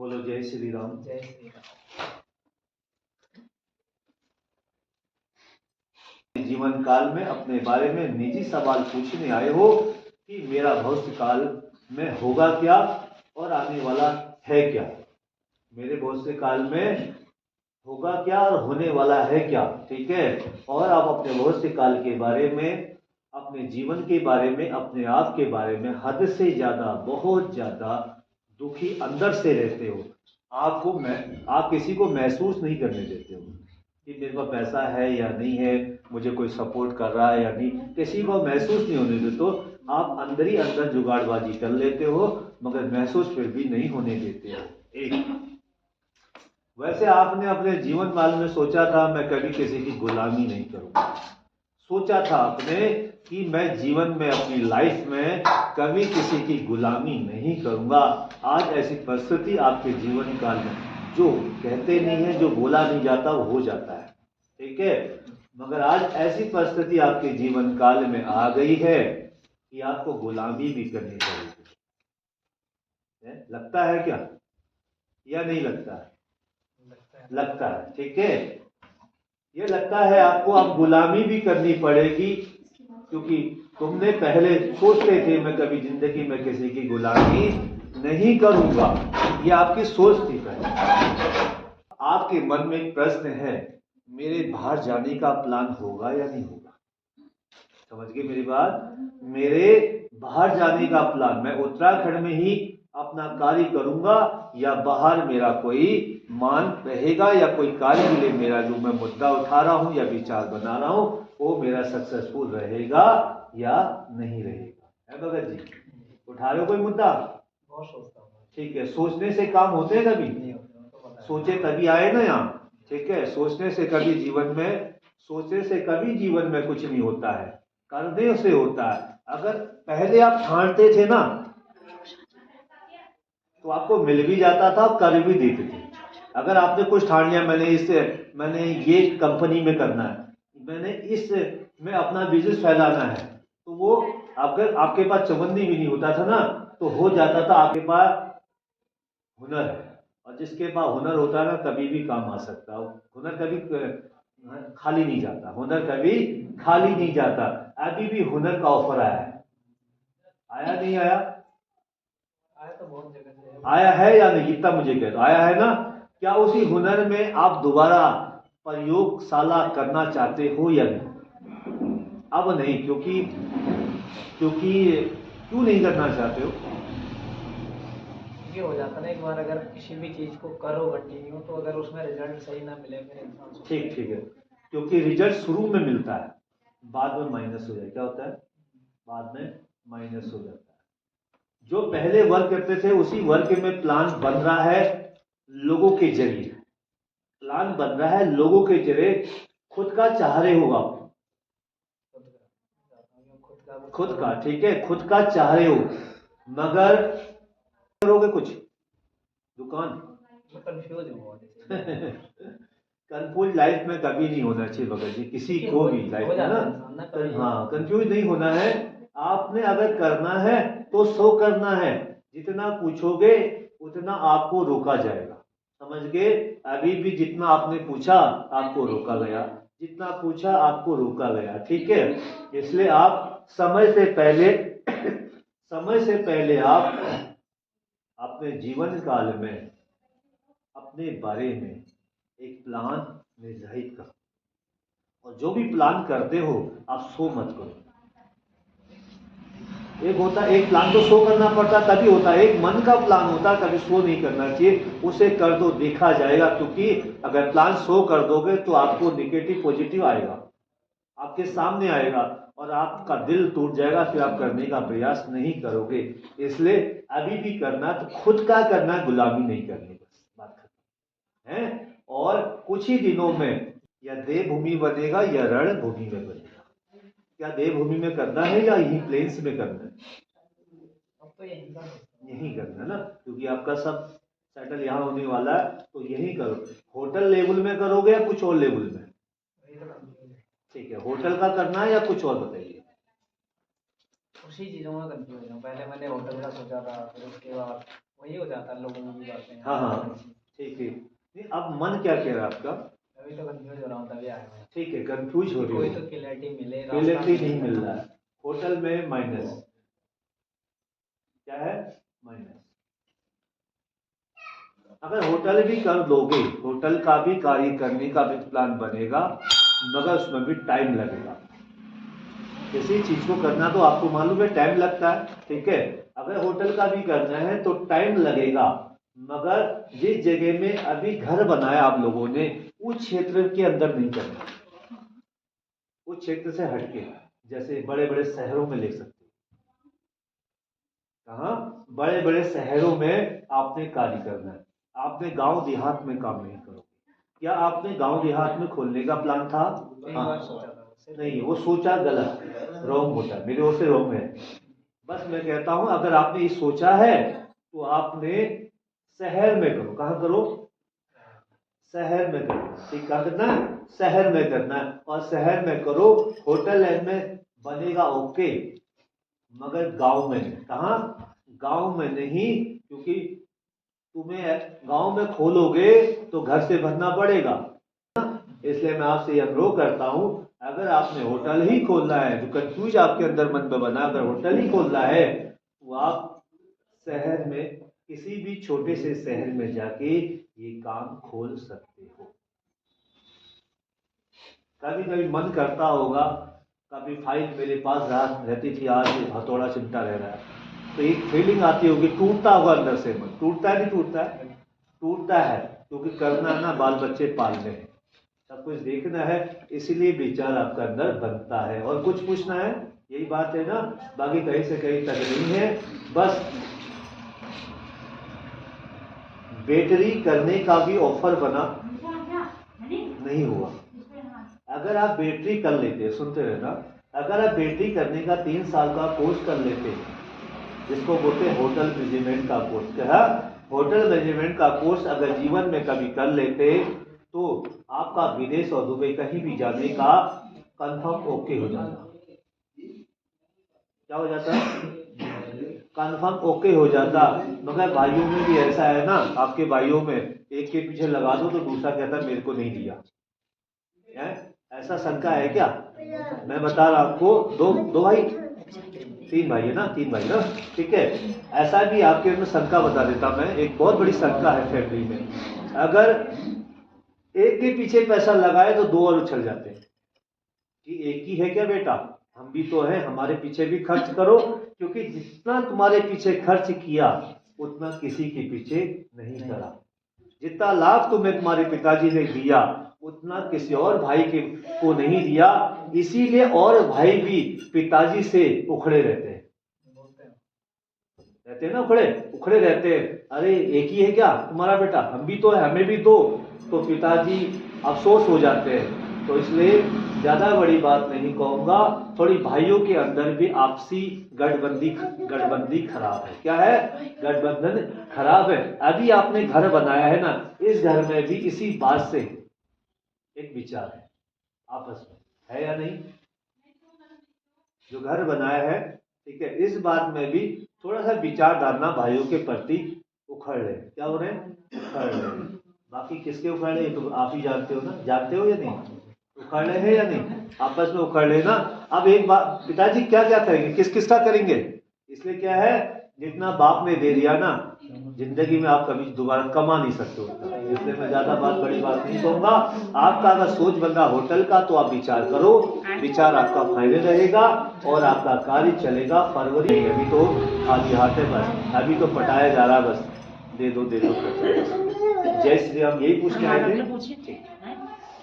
बोलो जय श्री राम। जय श्री राम। जीवन काल में अपने बारे में निजी सवाल पूछने आए हो कि मेरा भविष्य काल में होगा क्या और आने वाला है क्या। मेरे भविष्य काल में होगा क्या और होने वाला है क्या, ठीक है। और आप अपने भविष्य काल के बारे में, अपने जीवन के बारे में, अपने आप के बारे में हद से ज्यादा, बहुत ज्यादा दुखी अंदर से रहते हो। आप किसी को महसूस नहीं करने देते हो कि मेरे पास पैसा है या नहीं है, मुझे कोई सपोर्ट कर रहा है या नहीं, किसी को महसूस नहीं होने देते। तो आप अंदर ही अंदर जुगाड़बाजी कर लेते हो, मगर महसूस फिर भी नहीं होने देते हो। एक वैसे आपने अपने जीवन काल में सोचा था मैं कभी किसी की गुलामी नहीं करूंगा। सोचा था आपने कि मैं जीवन में, अपनी लाइफ में कभी किसी की गुलामी नहीं करूंगा। आज ऐसी परिस्थिति आपके जीवन काल में, जो कहते नहीं है, जो बोला नहीं जाता वो हो जाता है, ठीक है। मगर आज ऐसी परिस्थिति आपके जीवन काल में आ गई है कि आपको गुलामी भी करनी पड़ेगी। लगता है क्या या नहीं लगता है? लगता है, ठीक है। ये लगता है आपको, अब गुलामी भी करनी पड़ेगी, क्योंकि तुमने पहले सोचते थे मैं कभी जिंदगी में किसी की गुलामी नहीं करूंगा। ये आपकी सोच थी पहले। आपके मन में एक प्रश्न है, मेरे बाहर जाने का प्लान होगा या नहीं होगा। समझ गए मेरी बात? मेरे बाहर जाने का प्लान, मैं उत्तराखंड में ही अपना कार्य करूंगा या बाहर मेरा कोई मान रहेगा, या कोई कार्य के लिए मेरा जो मैं मुद्दा उठा रहा हूं या विचार बना रहा हूं वो मेरा सक्सेसफुल रहेगा या नहीं रहेगा। है भगत जी? उठा रहे हो कोई मुद्दा? बहुत सोचता हूँ। ठीक है। सोचने से काम होते हैं कभी? नहीं होता। सोचे तभी आए ना यहाँ, ठीक है। सोचने से कभी जीवन में, सोचने से कभी जीवन में कुछ नहीं होता है, करने से होता है। अगर पहले आप ठानते थे ना तो आपको मिल भी जाता था, कर भी देते थे। अगर आपने कुछ ठान लिया, मैंने ये कंपनी में करना है, मैंने इस में अपना बिजनेस फैलाना है, तो वो अगर आपके पास चवन्नी भी नहीं होता था ना तो हो जाता था आपके पास हुनर है। और जिसके पास हुनर होता है ना कभी भी काम आ सकता है। हुनर कभी खाली नहीं जाता, हुनर कभी खाली नहीं जाता। अभी भी हुनर का ऑफर आया है, आया नहीं आया? आया तो बहुत जगह से आया है या नहीं? इतना मुझे कह दो, आया है ना? क्या उसी हुनर में आप दोबारा प्रयोगशाला करना चाहते हो या नहीं? अब नहीं, क्योंकि क्यों नहीं करना चाहते हो? ये हो जाता ना, एक बार अगर किसी भी चीज को करो कंटिन्यू, तो अगर उसमें रिजल्ट सही ना मिले फिर इंसान सोचता है। ठीक है। क्योंकि रिजल्ट शुरू में मिलता है, बाद में माइनस हो जाए। क्या होता है? बाद में माइनस हो जाता है। जो पहले वर्क करते थे उसी वर्क में प्लान बन रहा है लोगों के जरिए, प्लान बन रहा है लोगों के जरिए। खुद का चाह रहे हो आप, खुद का, ठीक है, खुद का चाह रहे हो, मगर करोगे कुछ दुकान कंफ्यूज हूँ कंफ्यूज लाइफ में कभी नहीं होना चाहिए भगत जी, किसी को भी लाइफ में ना। हाँ, कंफ्यूज नहीं होना है। आपने अगर करना है तो सो करना है। जितना पूछोगे उतना आपको रोका जाएगा, समझ गए? अभी भी जितना आपने पूछा आपको रोका गया, जितना पूछा आपको रोका गया, ठीक है। इसलिए आप समय से पहले समय से पहले आप अपने जीवन काल में अपने बारे में एक प्लान निर्धारित करो, और जो भी प्लान करते हो आप सो मत करो। एक प्लान तो सो करना पड़ता तभी होता है, एक मन का प्लान होता कभी सो नहीं करना चाहिए। उसे कर दो, देखा जाएगा। क्योंकि अगर प्लान सो कर दोगे तो आपको निगेटिव पॉजिटिव आएगा, आपके सामने आएगा और आपका दिल टूट जाएगा, फिर आप करने का प्रयास नहीं करोगे। इसलिए अभी भी करना तो खुद का करना, गुलामी नहीं करनी, बस बात खत्म है। और कुछ ही दिनों में या देवभूमि बनेगा या रणभूमि में बनेगा। क्या देवभूमि में करना है या यही प्लेन्स में करना है? अब तो यही करना है ना, क्योंकि आपका सब सेटल यहाँ होने वाला है, तो यही करो। होटल लेवल में करोगे या कुछ और लेवल में? ठीक है, होटल का करना है या कुछ और बताइए। उसी चीजों में कंफ्यूज हूँ। पहले मैंने होटल का सोचा था, फिर उसके बाद वही हो जाता है लोगों की बातें। हाँ हाँ ठीक है। नहीं, अब मन क्या कह रहा है आपका? अभी तो कंफ्यूज हो रहा हूँ, तभी आया मैं। ठीक है, कंफ्यूज हो रही कोई हो, तो क्लैरिटी मिले, क्लियरिटी नहीं मिल रहा है। होटल में माइनस क्या है? माइनस। अगर होटल भी कर दोगे, होटल का भी कार्य करने का भी प्लान बनेगा, मगर उसमें भी टाइम लगेगा। किसी चीज को करना तो आपको मालूम है टाइम लगता है, ठीक है। अगर होटल का भी करना है तो टाइम लगेगा, मगर जिस जगह में अभी घर बनाया आप लोगों ने, उस क्षेत्र के अंदर नहीं करना, उस क्षेत्र से हटके। जैसे बड़े बड़े शहरों में ले सकते हो। कहाँ? बड़े बड़े शहरों में आपने कार्य करना है, आपने गांव देहात में काम नहीं करोगे। क्या आपने गांव देहात में खोलने का प्लान था? हाँ। नहीं, वो सोचा गलत, रॉन्ग होता है, मेरे ओर से रॉन्ग है। बस मैं कहता हूं अगर आपने ये सोचा है तो आपने शहर में करो। कहाँ करो? शहर में करो। ठीक, कहाँ करना है? शहर में करना है, और शहर में करो। होटल लाइन में बनेगा ओके, मगर गांव में नहीं। कहाँ? गांव में नहीं, क्योंकि तुम्हें गांव में खोलोगे तो घर से भरना पड़ेगा। इसलिए मैं आपसे यह अनुरोध करता हूं, अगर आपने होटल ही खोलना है, जो कंफ्यूज आपके अंदर मन में बना, अगर होटल ही खोलना है तो आप शहर में, किसी भी छोटे से शहर में जाके ये काम खोल सकते हो। कभी कभी मन करता होगा, कभी फाइल मेरे पास रहती थी, आज हथौड़ा चिमटा रह रहा है, तो एक फीलिंग आती होगी, टूटता होगा अंदर से मन। टूटता है? नहीं टूटता है? टूटता है, क्योंकि करना ना, बाल बच्चे पालने हैं, सब कुछ देखना है, इसीलिए विचार आपका अंदर बनता है। और कुछ पूछना है? यही बात है ना, बाकी कहीं से कहीं तक नहीं है। बस बैटरी करने का भी ऑफर बना, नहीं हुआ। अगर आप बैटरी कर लेते, सुनते रहना, अगर आप बैटरी करने का 3 साल का कोर्स कर लेते, जिसको बोलते हैं होटल मैनेजमेंट का कोर्स, क्या? होटल मैनेजमेंट का कोर्स अगर जीवन में कभी कर लेते तो आपका विदेश और दुबई कहीं भी जाने का कंफर्म ओके हो जाता। क्या हो जाता? कंफर्म ओके हो जाता। मगर भाइयों में भी ऐसा है ना, आपके भाइयों में एक के पीछे लगा दो तो दूसरा कहता मेरे को नहीं दिया है? ऐसा शंका है क्या? मैं बता रहा आपको, दो भाई, 3 भाई है ना, 3 भाई ना, ठीक है। ऐसा भी आपके अंदर शंका बता देता मैं, एक बहुत बड़ी शंका है फैमिली में। अगर एक के पीछे पैसा लगाए तो 2 और उछल जाते हैं कि एक ही है क्या बेटा, हम भी तो है, हमारे पीछे भी खर्च करो। क्योंकि जितना तुम्हारे पीछे खर्च किया उतना किसी के पीछे नहीं करा। जितना लाभ तुम्हें तुम्हारे पिताजी ने दिया उतना किसी और भाई को नहीं दिया। इसीलिए और भाई भी पिताजी से उखड़े रहते हैं ना, उखड़े रहते हैं। अरे एक ही है क्या तुम्हारा बेटा, हम भी तो है, हमें भी दो। तो पिताजी अफसोस हो जाते हैं। तो इसलिए ज्यादा बड़ी बात नहीं कहूंगा, थोड़ी भाइयों के अंदर भी आपसी गठबंधी खराब है। क्या है? गठबंधन खराब है। अभी आपने घर बनाया है ना, इस घर में भी इसी बात से एक विचार है आपस में, है या नहीं? जो घर बनाया है, ठीक है, इस बात में भी थोड़ा सा विचार डालना भाइयों के प्रति। उखड़ रहे, क्या हो रहे हैं? उखड़ रहे। बाकी किसके उखड़ रहे तो आप ही जानते हो ना, जानते हो या नहीं? उखड़ रहे हैं या नहीं? आपस में उखड़ रहे ना। अब एक बात, पिताजी क्या क्या करेंगे, किस किसका करेंगे? इसलिए क्या है, जितना बाप ने दे दिया ना, जिंदगी में आप कभी दोबारा कमा नहीं सकते उतना। इसलिए मैं ज्यादा बड़ी बात नहीं कहूंगा। आपका अगर सोच बन रहा होटल का तो आप विचार करो, विचार आपका फायदे रहेगा और आपका कार्य चलेगा। फरवरी अभी तो खाली हाथ है, बस अभी तो पटाया जा रहा, बस दे दो। जय श्री राम, यही पूछ के आए थे।